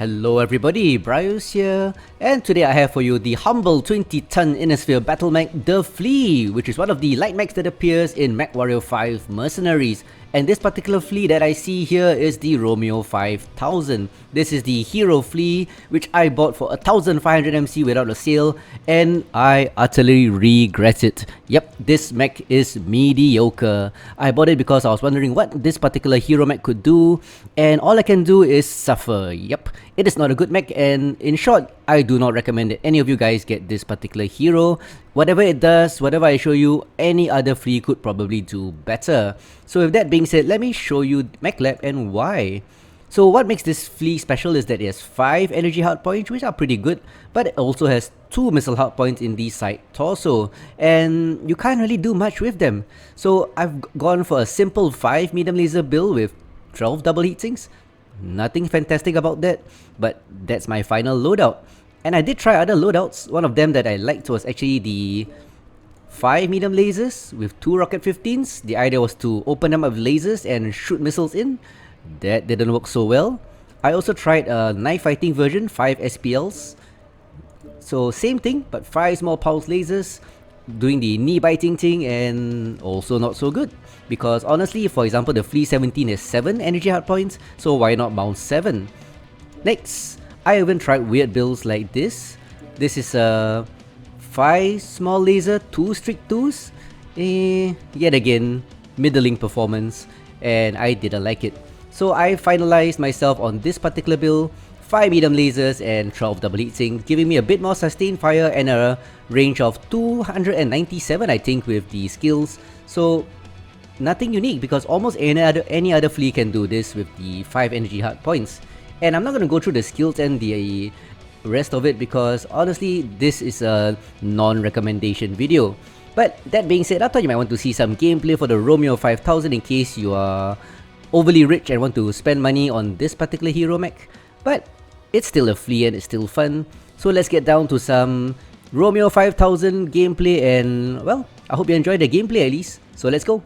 Hello everybody, BrioS here, and today I have for you the humble 20-ton Innersphere battle mech, the Flea, which is one of the light mechs that appears in MechWarrior 5 Mercenaries. And this particular Flea that I see here is the Romeo 5000. This is the hero Flea, which I bought for 1500 MC without a sale, and I utterly regret it. Yep, this mech is mediocre. I bought it because I was wondering what this particular hero mech could do, and all I can do is suffer. Yep, it is not a good mech, and in short, I do not recommend that any of you guys get this particular hero. Whatever it does, whatever I show you, any other Flea could probably do better. So with that being said, let me show you MechLab and why. So what makes this Flea special is that it has 5 energy hard points, which are pretty good, but it also has 2 missile hard points in the side torso, and you can't really do much with them. So I've gone for a simple 5 medium laser build with 12 double heat sinks. Nothing fantastic about that, but that's my final loadout. And I did try other loadouts. One of them that I liked was actually the 5 medium lasers with 2 rocket 15s. The idea was to open them up with lasers and shoot missiles in. That didn't work so well. I also tried a knife fighting version, 5 SPLs. So same thing, but 5 small pulse lasers, doing the knee biting thing, and also not so good. Because honestly, for example, the Flea 17 has 7 energy hard points, so why not mount 7? Next, I even tried weird builds like this. This is a 5 small laser, 2 strict 2s. Yet again, middling performance, and I didn't like it. So I finalized myself on this particular build, 5 medium lasers and 12 double heat sinks, giving me a bit more sustained fire and a range of 297 I think with the skills. So nothing unique because almost any other Flea can do this with the 5 energy hard points. And I'm not going to go through the skills and the rest of it because honestly this is a non-recommendation video. But that being said, I thought you might want to see some gameplay for the Romeo 5000 in case you are overly rich and want to spend money on this particular hero mech. But it's still a Flea and it's still fun. So let's get down to some Romeo 5000 gameplay, and well, I hope you enjoy the gameplay at least. So let's go.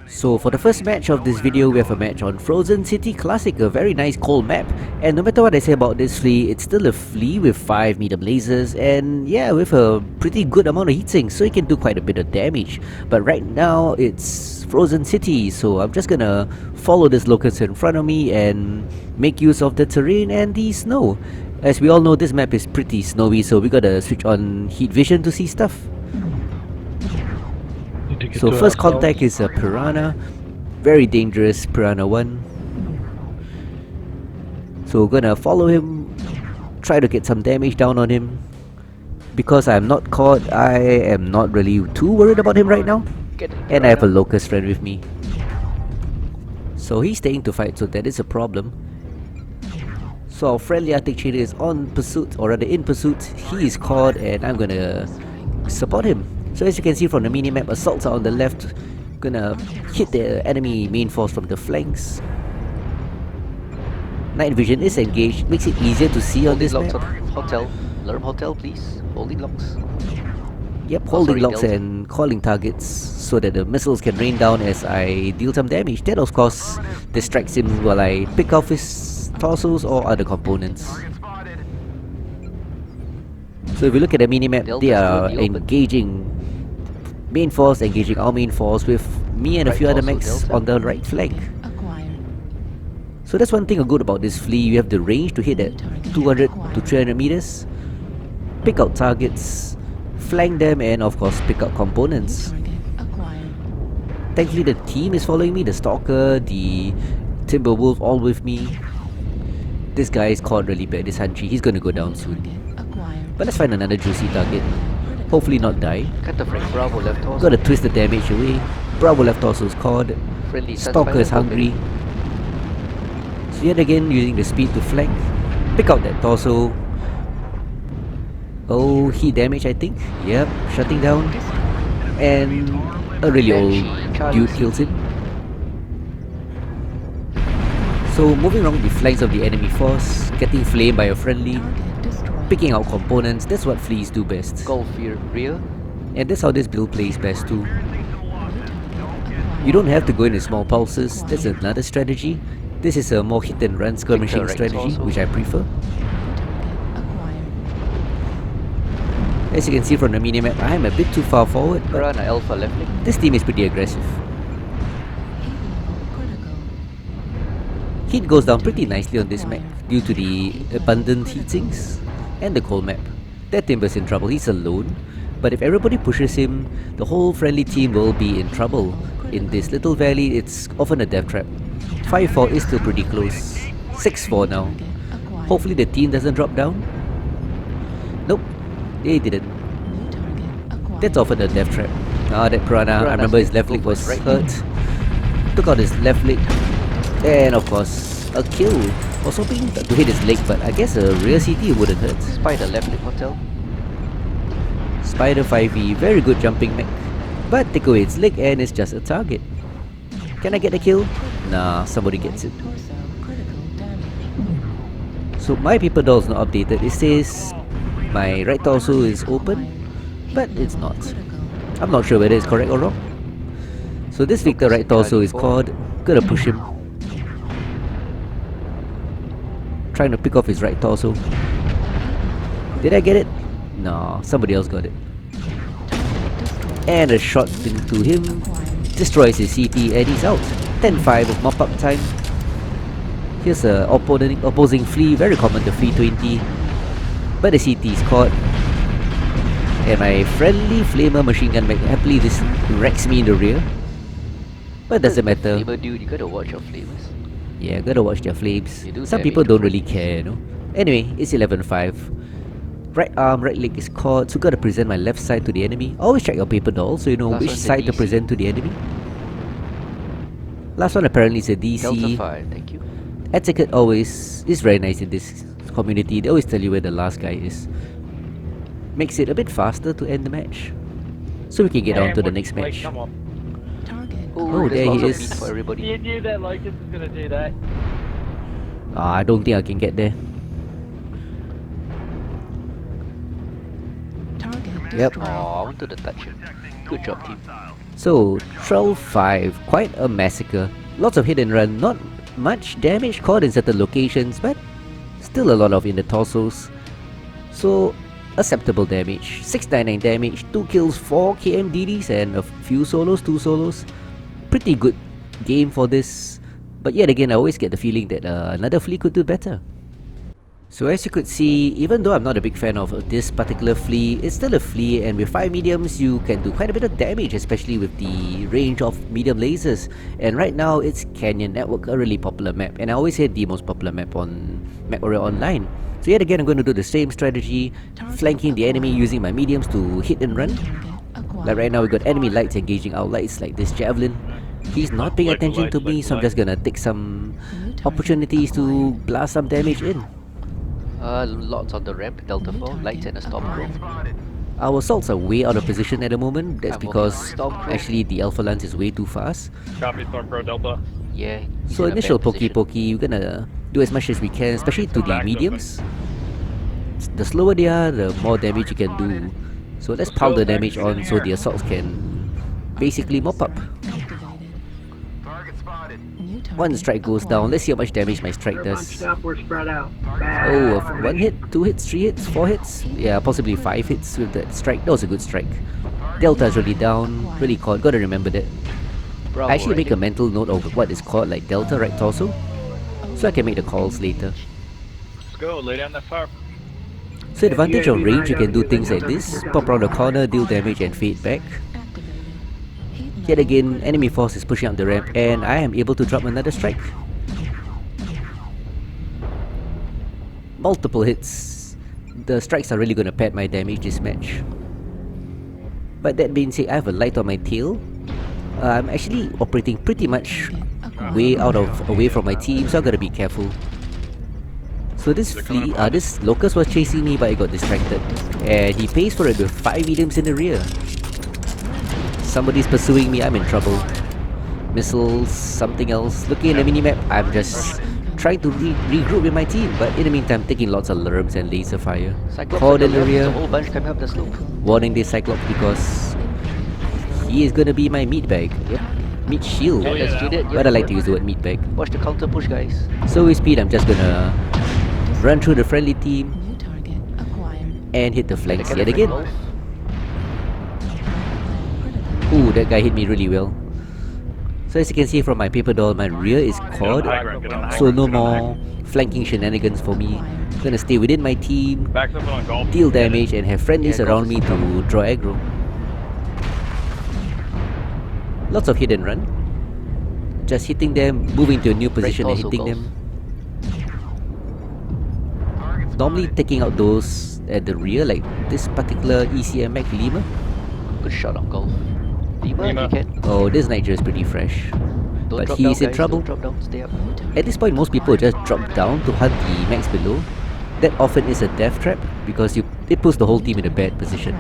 So for the first match of this video, we have a match on Frozen City Classic, a very nice cold map. And no matter what I say about this Flea, it's still a Flea with 5 medium lasers and yeah, with a pretty good amount of heatsinks, so it can do quite a bit of damage. But right now, it's Frozen City, so I'm just gonna follow this locust in front of me and make use of the terrain and the snow. As we all know, this map is pretty snowy, so we gotta switch on heat vision to see stuff. So first contact is a Piranha, very dangerous Piranha 1. So we're gonna follow him, try to get some damage down on him. Because I'm not caught, I am not really too worried about him right now. And I have a Locust friend with me. So he's staying to fight, so that is a problem. So our friendly Arctic trader is on pursuit, or rather in pursuit. He is caught and I'm gonna support him. So as you can see from the minimap, assaults are on the left. Gonna hit the enemy main force from the flanks. Night vision is engaged, makes it easier to see on this map. Hotel, alarm hotel please, holding locks. Yep, holding locks and calling targets so that the missiles can rain down as I deal some damage. That of course distracts him while I pick off his torsos or other components. So if you look at the minimap, they are engaging main force, engaging our main force with me and a few other mechs on the right flank. So that's one thing good about this Flea, you have the range to hit at 200 to 300 meters, pick out targets, flank them, and of course pick up components. Thankfully the team is following me, the Stalker, the Timberwolf all with me. This guy is caught really bad, this Hunchy, he's gonna go down soon. But let's find another juicy target. Hopefully not die. Bravo left torso. Gotta twist the damage away. Bravo left torso is caught. Stalker is hungry. So yet again using the speed to flank. Pick out that torso. Oh, heat damage I think. Yep, shutting down. And a really old dude kills him. So moving along the flanks of the enemy force, getting flamed by a friendly, picking out components, that's what Fleas do best. Gulf rear. And that's how this build plays best too. You don't have to go into small pulses, that's another strategy. This is a more hit and run skirmishing Victor strategy, also. which I prefer. As you can see from the minimap, I am a bit too far forward, but Run an alpha left link. this team is pretty aggressive. Heat goes down pretty nicely on this map due to the abundant heat sinks and the cold map. That Timber's in trouble, he's alone, but if everybody pushes him, the whole friendly team will be in trouble. In this little valley, it's often a death trap. 5-4 is still pretty close. 6-4 now. Hopefully the team doesn't drop down. Nope, they didn't. That's often a death trap. That Piranha, I remember his left leg was hurt. Took out his left leg. And of course, a kill. Was hoping to hit his leg, but I guess a rear CT wouldn't hurt. Spider left link hotel. Spider 5e, very good jumping mech. But take away its leg and it's just a target. Can I get a kill? Nah, somebody gets it. So my paper doll is not updated. It says my right torso is open, but it's not. I'm not sure whether it's correct or wrong. So this Victor right torso is called. Gonna push him. Trying to pick off his right torso. Did I get it? No, somebody else got it. And a shot into him. Destroys his CT and he's out. 10-5 of mop up time. Here's a opposing Flea, very common to Flea 20. But the CT is caught. And my friendly flamer machine gun mech, happily this wrecks me in the rear. But doesn't matter. Flamer dude, you gotta watch your flavors. Yeah, gotta watch their flames. You do Some damage people don't to really care, you know. Anyway, it's 11-5. Right arm, right leg is caught, so gotta present my left side to the enemy. Always check your paper doll so you know Last which one's a side to DC. present to the enemy. Last one apparently is a Delta DC. 5, thank you. Etiquette always is very nice in this community. They always tell you where the last guy is. Makes it a bit faster to end the match. So we can get on to the next match. Come on. Oh, there's there he lots of is. meat for everybody. You knew that Locust was gonna do that. I don't think I can get there. Yep. Oh, I wanted to touch him. Good job, team. So, 12-5, quite a massacre. Lots of hit and run, not much damage caught in certain locations, but still a lot of in the torsos. So, acceptable damage. 699 damage, 2 kills, 4 KMDDs and a few solos, 2 solos. Pretty good game for this. But yet again, I always get the feeling that another Flea could do better. So as you could see, even though I'm not a big fan of this particular Flea, it's still a Flea, and with 5 mediums you can do quite a bit of damage, especially with the range of medium lasers. And right now it's Canyon Network, a really popular map, and I always say the most popular map on MechWarrior Online. So yet again I'm going to do the same strategy, flanking the enemy using my mediums to hit and run. Like right now we got enemy lights engaging our lights like this Javelin. He's not paying attention to me, so I'm just gonna take some opportunities to blast some damage in. Lots on the ramp, Delta 4, lights and a Stormcrow. Our assaults are way out of position at the moment. That's I'm because working on Stormcrow. actually the Alpha Lance is way too fast. Copy, Stormcrow Delta. Yeah, he's So in a initial bad pokey position. pokey, we're gonna do as much as we can, especially to the mediums. The slower they are, the more damage you can do. So let's pile the damage on so the assaults can basically mop up. One strike goes down, let's see how much damage my strike does. We're spread out. Oh, 1 hit, 2 hits, 3 hits, 4 hits? Yeah, possibly 5 hits with that strike. That was a good strike. Delta is really down, really caught, gotta remember that. Bravo, I actually right make a there. mental note of what is called like Delta right torso, so I can make the calls later. Let's go, lay down that fire. So advantage of range, you can do things like this, pop around the corner, deal damage and fade back. Yet again, enemy force is pushing up the ramp and I am able to drop another strike. Multiple hits. The strikes are really gonna pad my damage this match. But that being said, I have a light on my tail. I'm actually operating pretty much away from my team, so I gotta be careful. So this Flea, this Locust was chasing me, but I got distracted, and he pays for it with 5 mediums in the rear. Somebody's pursuing me, I'm in trouble. Missiles, something else. Looking at the minimap, I'm just trying to regroup with my team, but in the meantime taking lots of lerms and laser fire. Cyclops Caught in the there's a rear, whole bunch coming up the slope. warning this Cyclops because he is gonna be my meat bag. Yep. meat shield. Yeah, that's Juliet. But I like to use the word meat bag. Watch the counter push, guys. So with speed, I'm just gonna run through the friendly team New target acquired. and hit the flanks Second yet friend again. wolf. Ooh, that guy hit me really well. So as you can see from my paper doll, my rear is caught, so no more flanking shenanigans for me. Gonna stay within my team, Backs up on golf. deal damage and have friendlies Yeah, around golf me is to draw aggro. Lots of hit and run. Just hitting them, moving to a new position and torso hitting golf. them. Normally taking out those at the rear, like this particular ECM mech Lima. Good shot on golf. Lima, Lima. you can. Oh, this Niger is pretty fresh. Don't But drop he down, is in guys. trouble. Don't drop down. Stay up. New target. At this point, most people just drop down to hunt the mechs below. That often is a death trap because it puts the whole team in a bad position.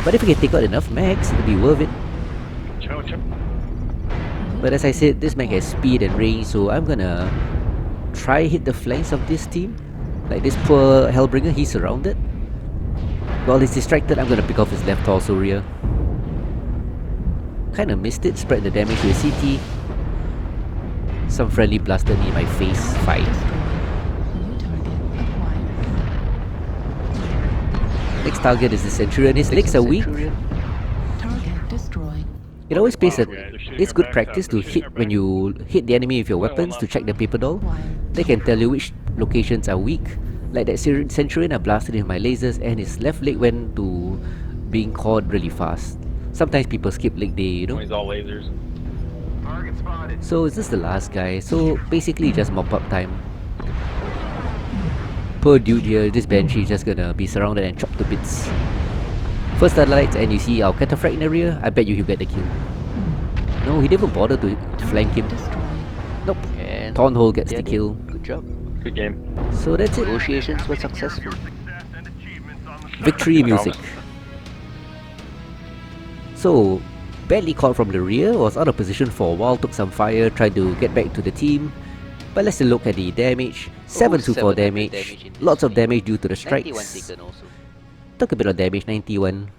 But if you can take out enough mechs, it'll be worth it. Chill, chill. But as I said, this mech has speed and range, so I'm gonna try hit the flanks of this team. Like this poor Hellbringer, he's surrounded. While he's distracted, I'm gonna pick off his left torso rear. Kinda missed it, spread the damage to his CT. Some friendly blasted me in my face, fine. New target acquired. Next target is the Centurion, his legs are weak. Centurion. Target destroyed. It always pays it's good practice to hit when you hit the enemy with your weapons to check the paper doll. Acquired. They can tell you which locations are weak. Like that Centurion, I blasted him with my lasers and his left leg went to being caught really fast. Sometimes people skip leg day, you know. He's all lasers. So is this the last guy? So basically just mop up time. Poor dude here, this Banshee is just gonna be surrounded and chopped to bits. First satellites and you see our Cataphract in the rear, I bet you he'll get the kill. No, he didn't even bother to flank him. Destroyed. Nope. And Thornhole gets the yeah, kill. Good job. Good game. So that's it. Negotiations were successful. Victory music. So, badly caught from the rear, was out of position for a while, took some fire, tried to get back to the team. But let's look at the damage. 724 damage. in this Lots of game. damage due to the 91 strikes. taken also. Took a bit of damage, 91.